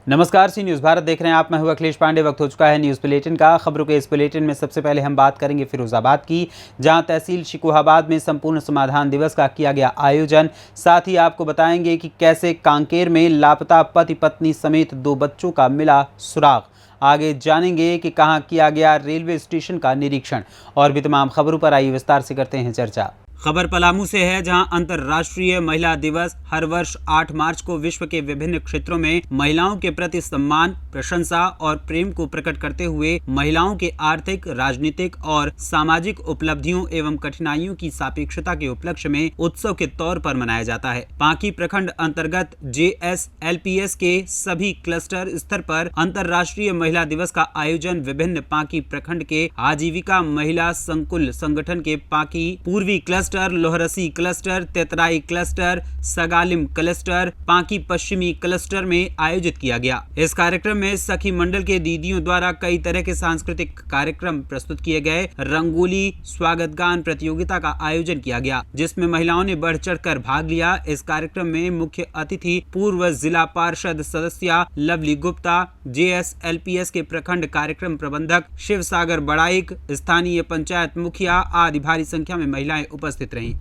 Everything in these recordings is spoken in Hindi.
नमस्कार, सी न्यूज़ भारत देख रहे हैं आप। मैं हूं अखिलेश पांडे। वक्त हो चुका है न्यूज़ बुलेटिन का। खबरों के इस बुलेटिन में सबसे पहले हम बात करेंगे फिरोजाबाद की, जहां तहसील शिकोहाबाद में संपूर्ण समाधान दिवस का किया गया आयोजन। साथ ही आपको बताएंगे कि कैसे कांकेर में लापता पति पत्नी समेत 2 बच्चों का मिला सुराग। आगे जानेंगे कि कहां किया गया रेलवे स्टेशन का निरीक्षण। और भी तमाम खबरों पर आइए विस्तार से करते हैं चर्चा। खबर पलामू से है, जहां अंतर्राष्ट्रीय महिला दिवस हर वर्ष 8 मार्च को विश्व के विभिन्न क्षेत्रों में महिलाओं के प्रति सम्मान, प्रशंसा और प्रेम को प्रकट करते हुए महिलाओं के आर्थिक, राजनीतिक और सामाजिक उपलब्धियों एवं कठिनाइयों की सापेक्षता के उपलक्ष्य में उत्सव के तौर पर मनाया जाता है। पांकी प्रखंड अंतर्गत JSLPS के सभी क्लस्टर स्तर पर अंतर्राष्ट्रीय महिला दिवस का आयोजन विभिन्न पांकी प्रखंड के आजीविका महिला संकुल संगठन के पांकी पूर्वी cluster, Loharsi cluster, Tetrai cluster, Sagalim cluster, Panki पश्चिमी क्लस्टर में आयोजित किया गया। इस कार्यक्रम में सखी मंडल के दीदियों द्वारा कई तरह के सांस्कृतिक कार्यक्रम प्रस्तुत किए गए। रंगोली स्वागत गान प्रतियोगिता का आयोजन किया गया, जिसमें महिलाओं ने बढ़ चढ़कर भाग लिया। इस कार्यक्रम में मुख्य अतिथि पूर्व जिला पार्षद सदस्य लवली गुप्ता, JSLPS के प्रखंड कार्यक्रम प्रबंधक शिव सागर बड़ाइक, स्थानीय पंचायत मुखिया आदि भारी संख्या में महिलाएं उपस्थित रहीं।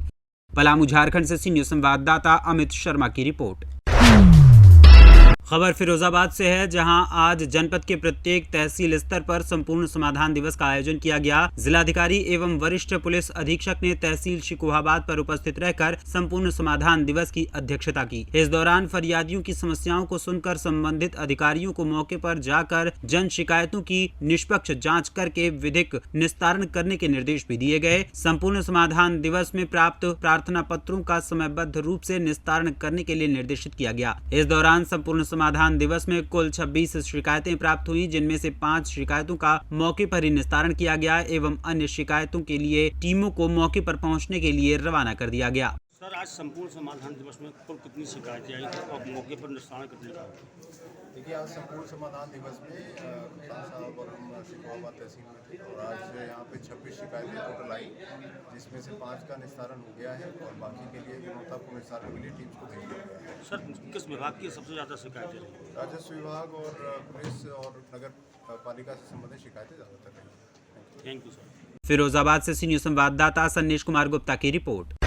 पलामू झारखंड से सी न्यूज़ संवाददाता अमित शर्मा की रिपोर्ट। खबर फिरोजाबाद से है, जहां आज जनपद के प्रत्येक तहसील स्तर पर संपूर्ण समाधान दिवस का आयोजन किया गया। जिलाधिकारी एवं वरिष्ठ पुलिस अधीक्षक ने तहसील शिकोहाबाद पर उपस्थित रहकर संपूर्ण समाधान दिवस की अध्यक्षता की। इस दौरान फरियादियों की समस्याओं को सुनकर संबंधित अधिकारियों को मौके पर जाकर जन शिकायतों की निष्पक्ष जाँच करके विधिक निस्तारण करने के निर्देश भी दिए गए। संपूर्ण समाधान दिवस में प्राप्त प्रार्थना पत्रों का समयबद्ध रूप से निस्तारण करने के लिए निर्देशित किया गया। इस दौरान संपूर्ण समाधान दिवस में कुल 26 शिकायतें प्राप्त हुई, जिनमें से 5 शिकायतों का मौके पर ही निस्तारण किया गया एवं अन्य शिकायतों के लिए टीमों को मौके पर पहुंचने के लिए रवाना कर दिया गया। सर, आज संपूर्ण समाधान दिवस में कुल कितनी शिकायतें आई और मौके पर निस्तारण कितने का? देखिए, आज संपूर्ण समाधान दिवस में साहब और हम शिकोहाबाद तहसील में थे और आज यहाँ पे 26 शिकायतें टोटल आई, जिसमें से 5 का निस्तारण हो गया है और बाकी के लिए गुणवत्तापूर्ण निस्तारण के लिए टीम्स को भेज दिया गया है। सर, किस विभाग की सबसे ज़्यादा शिकायतें रही? राजस्व विभाग और पुलिस और नगर पालिका से संबंधित शिकायतें ज़्यादातर रही। Thank you sir. फिरोजाबाद से सी न्यूज़ संवाददाता सन्नेश कुमार गुप्ता की रिपोर्ट।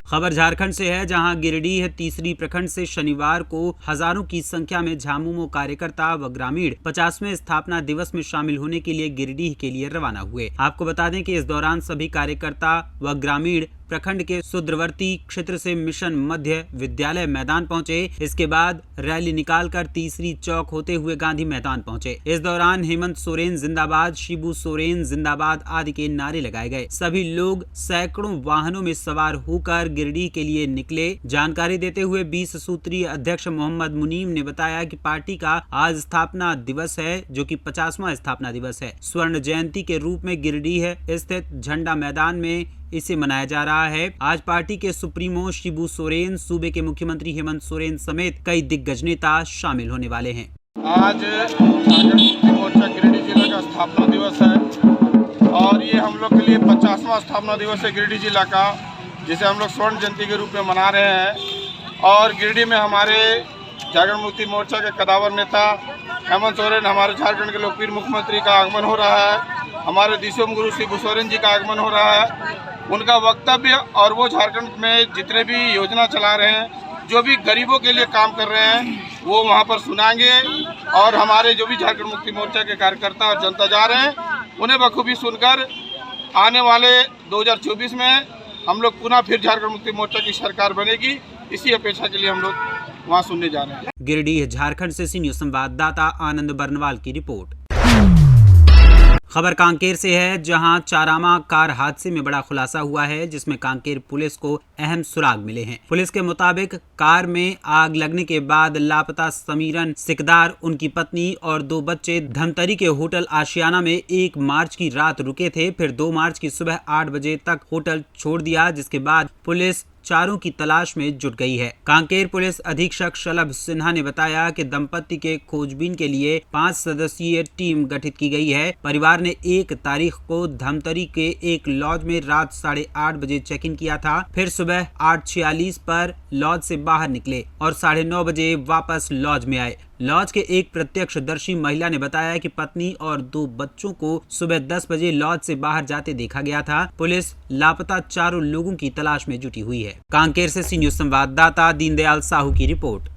खबर झारखंड से है, जहां गिरिडीह तीसरी प्रखंड से शनिवार को हजारों की संख्या में झामुमो कार्यकर्ता व ग्रामीण 50वें स्थापना दिवस में शामिल होने के लिए गिरिडीह के लिए रवाना हुए। आपको बता दें कि इस दौरान सभी कार्यकर्ता व ग्रामीण प्रखंड के सुदूरवर्ती क्षेत्र से मिशन मध्य विद्यालय मैदान पहुंचे। इसके बाद रैली निकालकर तीसरी चौक होते हुए गांधी मैदान पहुंचे। इस दौरान हेमंत सोरेन जिंदाबाद, शिबू सोरेन जिंदाबाद आदि के नारे लगाए गए। सभी लोग सैकड़ों वाहनों में सवार होकर गिरिडीह के लिए निकले। जानकारी देते हुए 20 सूत्रीय अध्यक्ष मोहम्मद मुनीम ने बताया कि पार्टी का आज स्थापना दिवस है, जो कि 50वां स्थापना दिवस है। स्वर्ण जयंती के रूप में गिरिडीह स्थित झंडा मैदान में इसे मनाया जा रहा है। आज पार्टी के सुप्रीमो शिबू सोरेन, सूबे के मुख्यमंत्री हेमंत सोरेन समेत कई दिग्गज नेता शामिल होने वाले हैं। आज झारखंड मुक्ति मोर्चा गिरिडीह जिला का स्थापना दिवस है और ये हम लोग के लिए 50वां स्थापना दिवस है गिरिडीह जिला का, जिसे हम लोग स्वर्ण जयंती के रूप में मना रहे हैं। और गिरिडीह में हमारे झारखंड मुक्ति मोर्चा के कदावर नेता हेमंत सोरेन, हमारे झारखंड के लोकप्रिय मुख्यमंत्री का आगमन हो रहा है। हमारे दिशोम गुरु शिबू सोरेन जी का आगमन हो रहा है। उनका वक्तव्य और वो झारखंड में जितने भी योजना चला रहे हैं, जो भी गरीबों के लिए काम कर रहे हैं, वो वहाँ पर सुनाएंगे। और हमारे जो भी झारखंड मुक्ति मोर्चा के कार्यकर्ता और जनता जा रहे हैं, उन्हें बखूबी सुनकर आने वाले 2024 में हम लोग पुनः फिर झारखंड मुक्ति मोर्चा की सरकार बनेगी, इसी अपेक्षा के लिए हम लोग वहाँ सुनने जा रहे हैं। गिरिडीह झारखंड से सी न्यूज़ संवाददाता आनंद बर्नवाल की रिपोर्ट। खबर कांकेर से है, जहां चारामा कार हादसे में बड़ा खुलासा हुआ है, जिसमें कांकेर पुलिस को अहम सुराग मिले हैं। पुलिस के मुताबिक कार में आग लगने के बाद लापता समीरन सिकदार, उनकी पत्नी और 2 बच्चे धमतरी के होटल आशियाना में 1 मार्च की रात रुके थे। फिर 2 मार्च की सुबह 8 बजे तक होटल छोड़ दिया, जिसके बाद पुलिस चारों की तलाश में जुट गई है। कांकेर पुलिस अधीक्षक शलभ सिन्हा ने बताया कि दंपति के खोजबीन के लिए 5 सदस्यीय टीम गठित की गई है। परिवार ने 1 तारीख को धमतरी के एक लॉज में रात 8:30 बजे चेक इन किया था। फिर सुबह 8:46 पर लॉज से बाहर निकले और 9:30 बजे वापस लॉज में आए। लॉज के एक प्रत्यक्षदर्शी महिला ने बताया कि पत्नी और 2 बच्चों को सुबह 10 बजे लॉज से बाहर जाते देखा गया था। पुलिस लापता चारों लोगों की तलाश में जुटी हुई है। कांकेर से सी न्यूज संवाददाता दीनदयाल साहू की रिपोर्ट।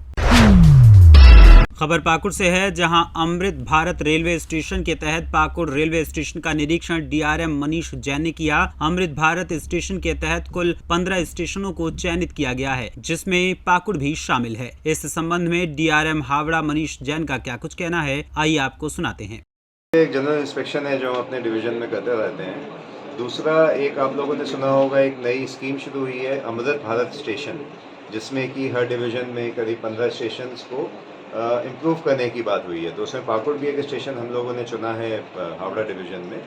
खबर पाकुड़ से है, जहां अमृत भारत रेलवे स्टेशन के तहत पाकुड़ रेलवे स्टेशन का निरीक्षण डीआरएम मनीष जैन ने किया। अमृत भारत स्टेशन के तहत कुल 15 स्टेशनों को चयनित किया गया है, जिसमें पाकुड़ भी शामिल है। इस संबंध में डीआरएम हावड़ा मनीष जैन का क्या कुछ कहना है, आइए आपको सुनाते हैं। एक जनरल इंस्पेक्शन है जो हम अपने डिवीजन में करते रहते हैं। दूसरा, एक आप लोगों ने सुना होगा, एक नई स्कीम शुरू हुई है अमृत भारत स्टेशन, जिसमें कि हर डिवीजन में करीब 15 स्टेशन को इम्प्रूव करने की बात हुई है। तो उसमें पाकुड़ भी एक स्टेशन हम लोगों ने चुना है हावड़ा डिवीज़न में।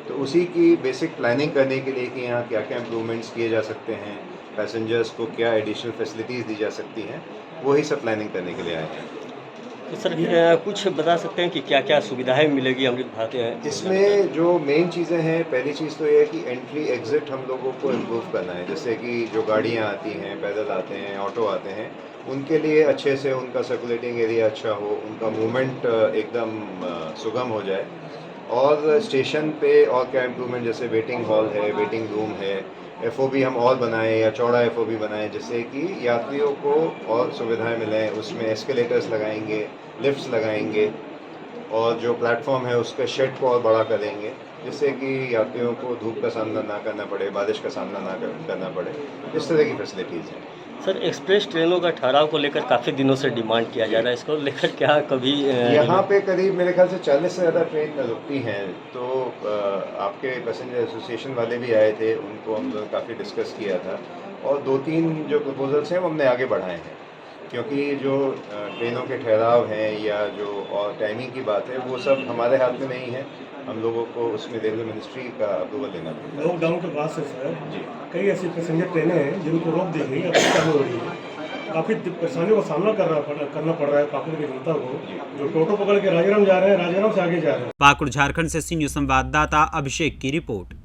तो उसी की बेसिक प्लानिंग करने के लिए कि यहाँ क्या क्या इम्प्रूवमेंट्स किए जा सकते हैं, पैसेंजर्स को क्या एडिशनल फैसिलिटीज़ दी जा सकती हैं, वही सब प्लानिंग करने के लिए आए हैं। तो सर कुछ बता सकते हैं कि क्या क्या सुविधाएं मिलेगी अमृत भारत? इसमें जो मेन चीज़ें हैं, पहली चीज़ तो ये है कि एंट्री एग्ज़िट हम लोगों को इम्प्रूव करना है। जैसे कि जो गाड़ियाँ आती हैं, पैदल आते हैं, ऑटो आते हैं, उनके लिए अच्छे से उनका सर्कुलेटिंग एरिया अच्छा हो, उनका मूवमेंट एकदम सुगम हो जाए। और स्टेशन पे और क्या इम्प्रूवमेंट, जैसे वेटिंग हॉल है, वेटिंग रूम है, एफओबी हम और बनाएं या चौड़ा एफओबी बनाएं, जिससे कि यात्रियों को और सुविधाएं मिलें। उसमें एस्केलेटर्स लगाएंगे, लिफ्ट्स लगाएंगे और जो प्लेटफॉर्म है उसका शेड को और बड़ा करेंगे, जिससे कि यात्रियों को धूप का सामना ना करना पड़े, बारिश का सामना ना करना पड़े। इस तरह की फैसिलिटीज़ हैं। सर, एक्सप्रेस ट्रेनों का ठहराव को लेकर काफ़ी दिनों से डिमांड किया जा रहा है, इसको लेकर क्या कभी यहाँ पे करीब मेरे ख्याल से 40 से ज़्यादा ट्रेन रुकती हैं। तो आपके पैसेंजर एसोसिएशन वाले भी आए थे, उनको हम लोग काफ़ी डिस्कस किया था और 2-3 जो प्रपोजल्स हैं वो हमने आगे बढ़ाए हैं, क्योंकि जो ट्रेनों के ठहराव हैं या जो और टाइमिंग की बात है, वो सब हमारे हाथ में नहीं है। हम लोगों को उसमें रेलवे मिनिस्ट्री का अप्रूवल लेना पड़ता है। लॉकडाउन के बाद से सर जी, कई ऐसी पैसेंजर ट्रेनें हैं जिनको रोक दी गई, अब चालू हो रही है। काफ़ी परेशानियों का सामना करना पड़ रहा है पाकुड़ की जनता को, जो टोटो पकड़ के राजाराम जा रहे हैं, राजाराम से आगे जा रहे हैं। पाकुड़ झारखंड से सी न्यूज संवाददाता अभिषेक की रिपोर्ट।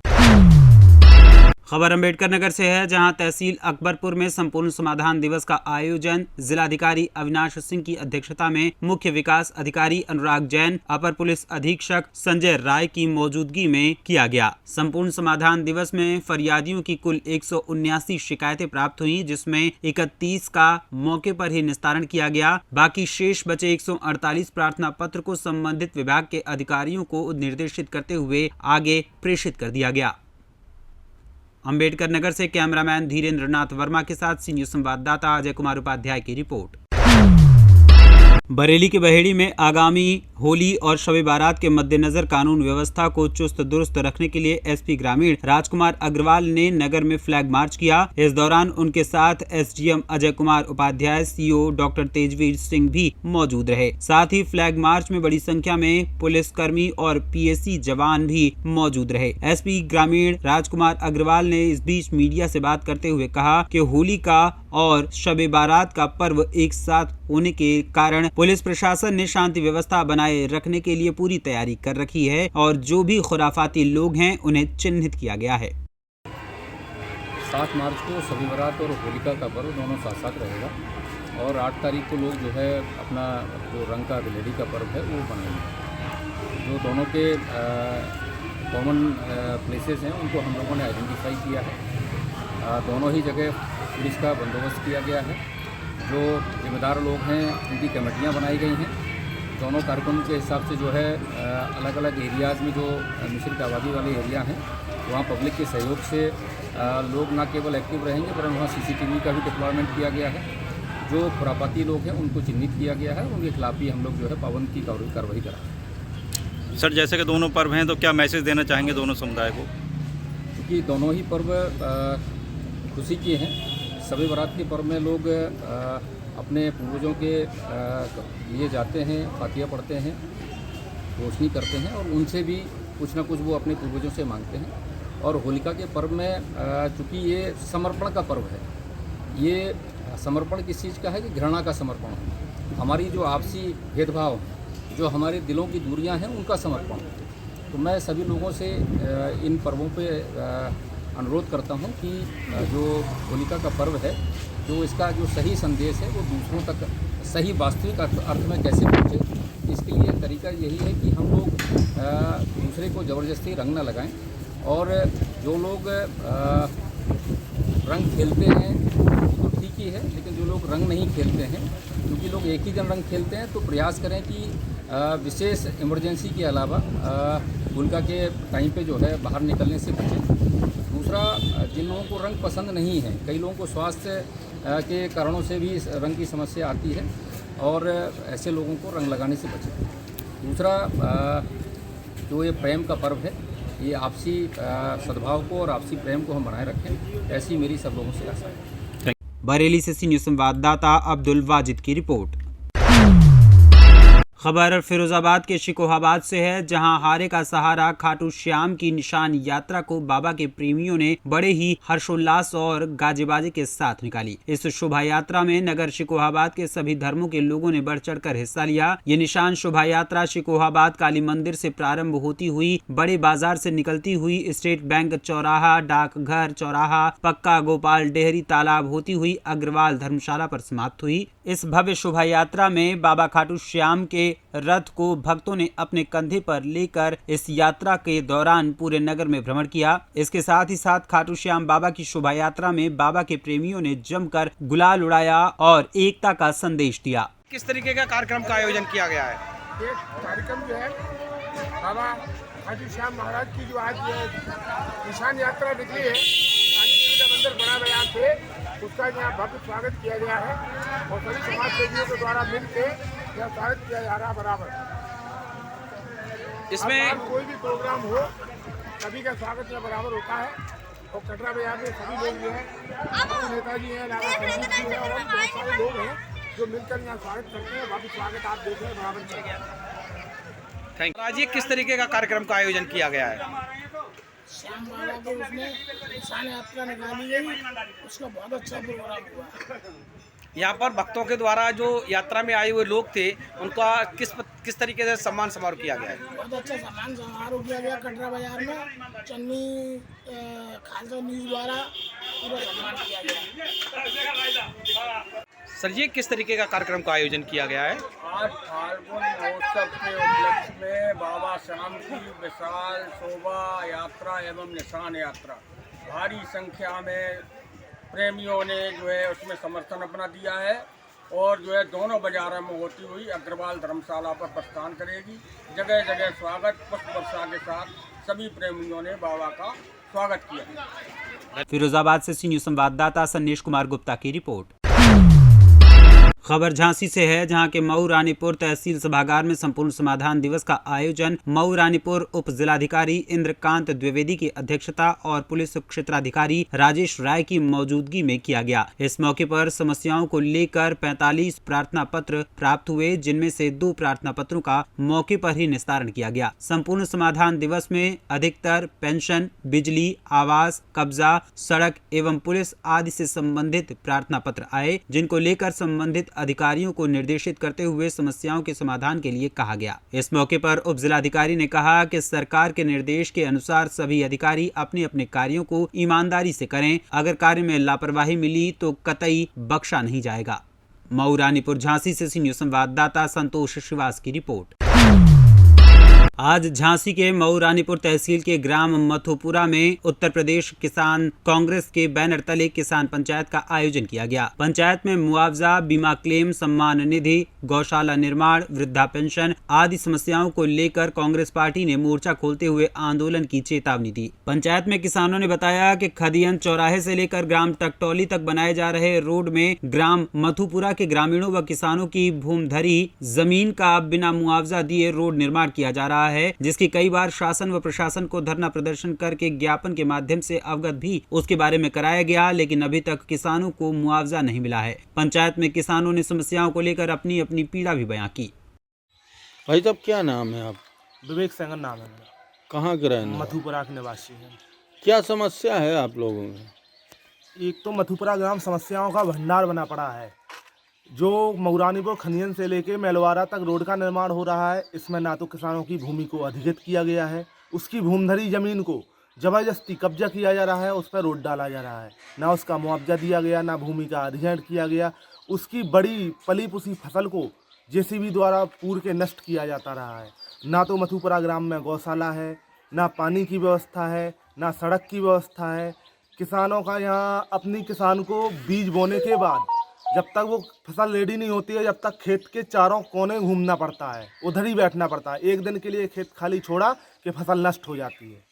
खबर अम्बेडकर नगर से है, जहां तहसील अकबरपुर में संपूर्ण समाधान दिवस का आयोजन जिलाधिकारी अविनाश सिंह की अध्यक्षता में मुख्य विकास अधिकारी अनुराग जैन, अपर पुलिस अधीक्षक संजय राय की मौजूदगी में किया गया। संपूर्ण समाधान दिवस में फरियादियों की कुल 179 शिकायतें प्राप्त हुई, जिसमें 31 का मौके पर ही निस्तारण किया गया। बाकी शेष बचे 148 प्रार्थना पत्र को संबंधित विभाग के अधिकारियों को निर्देशित करते हुए आगे प्रेषित कर दिया गया। अम्बेडकर नगर से कैमरामैन धीरेन्द्र नाथ वर्मा के साथ सी न्यूज संवाददाता अजय कुमार उपाध्याय की रिपोर्ट। बरेली के बहेड़ी में आगामी होली और शब बारात के मद्देनजर कानून व्यवस्था को चुस्त दुरुस्त रखने के लिए एसपी ग्रामीण राजकुमार अग्रवाल ने नगर में फ्लैग मार्च किया। इस दौरान उनके साथ SDM Ajay Kumar Upadhyay, CO doctor Tejveer Singh भी मौजूद रहे। साथ ही फ्लैग मार्च में बड़ी संख्या में पुलिसकर्मी और पीएसी जवान भी मौजूद रहे। एसपी ग्रामीण राजकुमार अग्रवाल ने इस बीच मीडिया से बात करते हुए कहा कि होली का और शब बारात का पर्व एक साथ होने के कारण पुलिस प्रशासन ने शांति व्यवस्था बनाए रखने के लिए पूरी तैयारी कर रखी है और जो भी खुराफाती लोग हैं उन्हें चिन्हित किया गया है। 7 मार्च को शब बारात और होलिका का पर्व दोनों साथ साथ रहेगा और 8 तारीख को लोग जो है अपना जो रंग का दिलेरी का पर्व है वो मनाएंगे। जो दोनों के कॉमन प्लेसेस हैं उनको हम लोगों ने आइडेंटिफाई किया है। दोनों ही जगह पुलिस का बंदोबस्त किया गया है। जो जिम्मेदार लोग हैं उनकी कमेटियां बनाई गई हैं। दोनों कार्यक्रमों के हिसाब से जो है अलग अलग एरियाज़ में जो मिश्रित आबादी वाले एरिया हैं वहाँ पब्लिक के सहयोग से लोग न केवल एक्टिव रहेंगे पर वहाँ सीसीटीवी का भी डिप्लॉयमेंट किया गया है। जो खुरापाती लोग हैं उनको चिन्हित किया गया है, उनके खिलाफ भी हम लोग जो है पाबंदी की कार्रवाई कराएंगे। सर, जैसे कि दोनों पर्व हैं तो क्या मैसेज देना चाहेंगे दोनों समुदाय को? क्योंकि दोनों ही पर्व खुशी के हैं। शब बारात के पर्व में लोग अपने पूर्वजों के लिए जाते हैं, फातिया पढ़ते हैं, रोशनी करते हैं और उनसे भी कुछ ना कुछ वो अपने पूर्वजों से मांगते हैं। और होलिका के पर्व में चूँकि ये समर्पण का पर्व है ये समर्पण किस चीज़ का है कि घृणा का समर्पण है। हमारी जो आपसी भेदभाव हैं, जो हमारे दिलों की दूरियां हैं, उनका समर्पण है। तो मैं सभी लोगों से इन पर्वों पे अनुरोध करता हूं कि जो होलिका का पर्व है, जो इसका जो सही संदेश है वो दूसरों तक सही वास्तविक अर्थ में कैसे पहुंचे, इसके लिए तरीका यही है कि हम लोग दूसरे को ज़बरदस्ती रंग न लगाएं। और जो लोग रंग खेलते हैं तो ठीक ही है, लेकिन जो लोग रंग नहीं खेलते हैं, क्योंकि लोग एक ही दिन रंग खेलते हैं, तो प्रयास करें कि विशेष इमरजेंसी के अलावा होलिका के टाइम पे जो है बाहर निकलने से बचें। दूसरा, जिन लोगों को रंग पसंद नहीं है, कई लोगों को स्वास्थ्य के कारणों से भी रंग की समस्या आती है, और ऐसे लोगों को रंग लगाने से बचें। दूसरा, जो ये प्रेम का पर्व है, ये आपसी सद्भाव को और आपसी प्रेम को हम बनाए रखें, ऐसी मेरी सब लोगों से आशा है। बरेली से सी न्यूज़ संवाददाता अब्दुल वाजिद की रिपोर्ट। खबर फिरोजाबाद के शिकोहाबाद से है, जहां हारे का सहारा खाटू श्याम की निशान यात्रा को बाबा के प्रेमियों ने बड़े ही हर्षोल्लास और गाजेबाजे के साथ निकाली। इस शोभा यात्रा में नगर शिकोहाबाद के सभी धर्मों के लोगों ने बढ़ चढ़कर हिस्सा लिया। ये निशान शोभा यात्रा शिकोहाबाद काली मंदिर से प्रारंभ होती हुई बड़े बाजार से निकलती हुई स्टेट बैंक चौराहा, डाकघर चौराहा, पक्का गोपाल डेहरी तालाब होती हुई अग्रवाल धर्मशाला पर समाप्त हुई। इस भव्य शोभा यात्रा में बाबा खाटू श्याम के रथ को भक्तों ने अपने कंधे पर लेकर इस यात्रा के दौरान पूरे नगर में भ्रमण किया। इसके साथ ही साथ खाटू श्याम बाबा की शोभा यात्रा में बाबा के प्रेमियों ने जमकर गुलाल उड़ाया और एकता का संदेश दिया। किस तरीके का कार्यक्रम का आयोजन किया गया है? ये कार्यक्रम जो है बाबा खाटू श्याम महाराज की जो आज निशान यात्रा निकली है, काली देवी का मंदिर बड़ा बाजार से, उसका यहाँ भव्य स्वागत किया गया है और सभी समाज सेवियों के द्वारा मिलकर यह स्वागत किया जा रहा है बराबर। इसमें कोई भी प्रोग्राम हो, सभी का स्वागत यहाँ बराबर होता है। और कटरा बाजार में सभी लोग जो है, नेताजी हैं, लाला संजीव जी हैं और बहुत सारे लोग हैं जो मिलकर यहाँ स्वागत करते हैं। बाकी स्वागत आप देख रहे हैं बराबर किया गया। Thank you. आज ये किस तरीके का कार्यक्रम का आयोजन किया गया है? श्याम बाबा के उसमें निशान यात्रा निकाली गई, उसका बहुत अच्छा प्रोग्राम हुआ। यहाँ पर भक्तों के द्वारा जो यात्रा में आए हुए लोग थे, उनका किस तरीके से सम्मान समारोह किया गया है? बहुत अच्छा सम्मान समारोह किया गया कटरा बाजार में। चन्नी खालसा न्यूज़ द्वारा पूरा सम्मान किया गया। सर, ये किस तरीके का कार्यक्रम का आयोजन किया गया है? आज फाल्गुन महोत्सव के उपलक्ष्य में बाबा श्याम की विशाल शोभा यात्रा एवं निशान यात्रा, भारी संख्या में प्रेमियों ने जो है उसमें समर्थन अपना दिया है और जो है दोनों बाजारों में होती हुई अग्रवाल धर्मशाला पर प्रस्थान करेगी। जगह जगह स्वागत पुष्प वर्षा के साथ सभी प्रेमियों ने बाबा का स्वागत किया। फिरोजाबाद से सी न्यूज़ संवाददाता सन्नेश कुमार गुप्ता की रिपोर्ट। खबर झांसी से है, जहां के मऊ रानीपुर तहसील सभागार में संपूर्ण समाधान दिवस का आयोजन मऊ रानीपुर उप जिलाधिकारी इंद्रकांत द्विवेदी की अध्यक्षता और पुलिस क्षेत्राधिकारी राजेश राय की मौजूदगी में किया गया। इस मौके पर समस्याओं को लेकर 45 प्रार्थना पत्र प्राप्त हुए, जिनमें से 2 प्रार्थना पत्रों का मौके पर ही निस्तारण किया गया। संपूर्ण समाधान दिवस में अधिकतर पेंशन, बिजली, आवास, कब्जा, सड़क एवं पुलिस आदि से संबंधित प्रार्थना पत्र आए, जिनको लेकर संबंधित अधिकारियों को निर्देशित करते हुए समस्याओं के समाधान के लिए कहा गया। इस मौके पर उप जिलाधिकारी ने कहा कि सरकार के निर्देश के अनुसार सभी अधिकारी अपने अपने कार्यों को ईमानदारी से करें। अगर कार्य में लापरवाही मिली तो कतई बख्शा नहीं जाएगा। मऊ रानीपुर झांसी से सी न्यूज़ संवाददाता संतोष श्रीवास की रिपोर्ट। आज झांसी के मऊ रानीपुर तहसील के ग्राम मथुपुरा में उत्तर प्रदेश किसान कांग्रेस के बैनर तले किसान पंचायत का आयोजन किया गया। पंचायत में मुआवजा, बीमा क्लेम, सम्मान निधि, गौशाला निर्माण, वृद्धा पेंशन आदि समस्याओं को लेकर कांग्रेस पार्टी ने मोर्चा खोलते हुए आंदोलन की चेतावनी दी। पंचायत में किसानों ने बताया कि खदियन चौराहे से लेकर ग्राम टकटौली तक बनाए जा रहे रोड में ग्राम मथुपुरा के ग्रामीणों व किसानों की भूमधरी जमीन का बिना मुआवजा दिए रोड निर्माण किया जा रहा है, जिसकी कई बार शासन व प्रशासन को धरना प्रदर्शन करके ज्ञापन के माध्यम से अवगत भी उसके बारे में कराया गया, लेकिन अभी तक किसानों को मुआवजा नहीं मिला है। पंचायत में किसानों ने समस्याओं को लेकर अपनी अपनी पीड़ा भी बयां की। भाई साहब, क्या नाम है आप? विवेक सेंगन नाम है मेरा। कहाँ के रहने? मथुपुरा के निवासी हैं। क्या समस्या है आप लोगों में? एक तो मथुपुरा ग्राम समस्याओं का भंडार बना पड़ा है। जो मऊरानीपुर खनियन से लेके मेलवारा तक रोड का निर्माण हो रहा है, इसमें ना तो किसानों की भूमि को अधिकृत किया गया है, उसकी भूमधरी जमीन को ज़बरदस्ती कब्जा किया जा रहा है, उस पर रोड डाला जा रहा है, ना उसका मुआवजा दिया गया, ना भूमि का अधिग्रहण किया गया। उसकी बड़ी पली पुसी फसल को जेसीबी द्वारा पूर के नष्ट किया जाता रहा है। ना तो मथुपुरा ग्राम में गौशाला है, ना पानी की व्यवस्था है, ना सड़क की व्यवस्था है। किसानों का यहाँ अपनी किसान को बीज बोने के बाद जब तक वो फसल रेडी नहीं होती है, जब तक खेत के चारों कोने घूमना पड़ता है, उधर ही बैठना पड़ता है। एक दिन के लिए खेत खाली छोड़ा कि फसल नष्ट हो जाती है।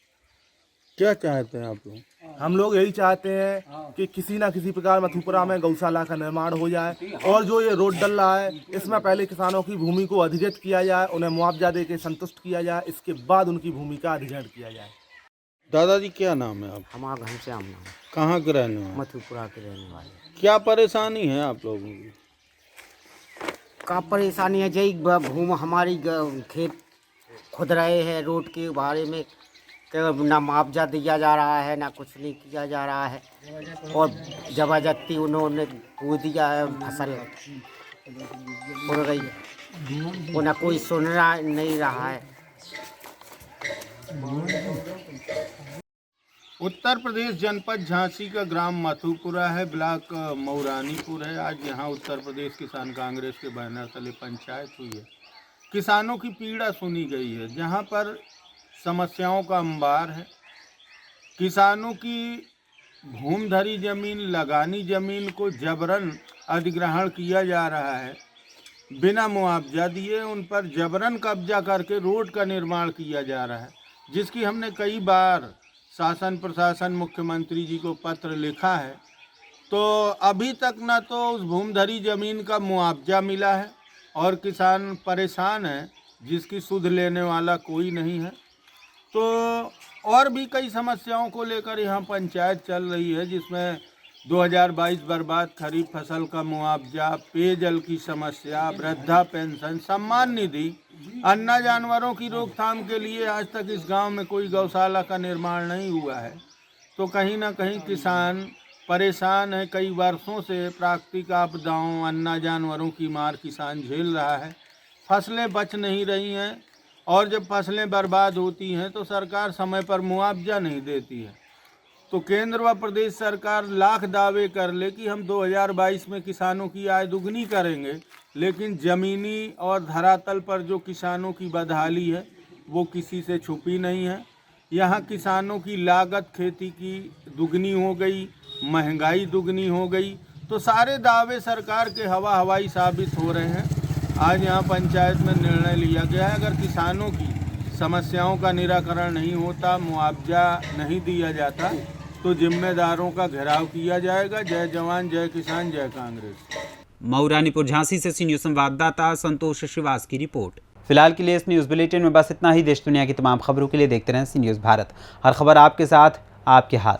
क्या चाहते हैं आप लोग? हम लोग यही चाहते हैं कि किसी ना किसी प्रकार मथुपुरा में गौशाला का निर्माण हो जाए, और जो ये रोड डल रहा है इसमें पहले किसानों की भूमि को अधिकृत किया जाए, उन्हें मुआवजा दे के संतुष्ट किया जाए, इसके बाद उनकी भूमि का अधिग्रहण किया जाए। दादाजी क्या नाम है आप? हमारा घनश्याम नाम, कहाँ के रहने वाले? मथुपुरा के रहने वाले। क्या परेशानी है आप लोगों की? का परेशानी है, जय भूमि हमारी खेत खुद रहे हैं, रोड के बारे में ना मुआवजा दिया जा रहा है, ना कुछ नहीं किया जा रहा है, और जबरदस्ती उन्होंने बो दिया है, फसल उड़ गई है, वो ना कोई सुन रहा नहीं रहा है। उत्तर प्रदेश जनपद झांसी का ग्राम मथुपुरा है, ब्लॉक मऊरानीपुर है। आज यहाँ उत्तर प्रदेश किसान कांग्रेस के बैनर तले पंचायत हुई है। किसानों की पीड़ा सुनी गई है, जहाँ पर समस्याओं का अंबार है। किसानों की भूमधरी जमीन, लगानी जमीन को जबरन अधिग्रहण किया जा रहा है, बिना मुआवजा दिए उन पर जबरन कब्जा करके रोड का निर्माण किया जा रहा है, जिसकी हमने कई बार शासन प्रशासन मुख्यमंत्री जी को पत्र लिखा है। तो अभी तक ना तो उस भूमधरी जमीन का मुआवजा मिला है और किसान परेशान है, जिसकी सुध लेने वाला कोई नहीं है। तो और भी कई समस्याओं को लेकर यहाँ पंचायत चल रही है, जिसमें 2022 बर्बाद खरीफ फसल का मुआवजा, पेयजल की समस्या, वृद्धा पेंशन, सम्मान निधि, अन्ना जानवरों की रोकथाम के लिए आज तक इस गांव में कोई गौशाला का निर्माण नहीं हुआ है। तो कहीं ना कहीं किसान परेशान है। कई वर्षों से प्राकृतिक आपदाओं, अन्ना जानवरों की मार किसान झेल रहा है। फसलें बच नहीं रही हैं, और जब फसलें बर्बाद होती हैं तो सरकार समय पर मुआवजा नहीं देती है। तो केंद्र व प्रदेश सरकार लाख दावे कर ले कि हम 2022 में किसानों की आय दुगनी करेंगे, लेकिन ज़मीनी और धरातल पर जो किसानों की बदहाली है वो किसी से छुपी नहीं है। यहाँ किसानों की लागत खेती की दुगनी हो गई, महंगाई दुगनी हो गई। तो सारे दावे सरकार के हवाई साबित हो रहे हैं। आज यहाँ पंचायत में निर्णय लिया गया है, अगर किसानों की समस्याओं का निराकरण नहीं होता, मुआवजा नहीं दिया जाता, तो जिम्मेदारों का घेराव किया जाएगा। जय जवान, जय किसान, जय कांग्रेस। मऊरानीपुर झांसी से सी न्यूज़ संवाददाता संतोष श्रीवास की रिपोर्ट। फिलहाल के लिए इस न्यूज़ बुलेटिन में बस इतना ही। देश दुनिया की तमाम खबरों के लिए देखते रहें सी न्यूज़ भारत। हर खबर आपके साथ, आपके हाथ।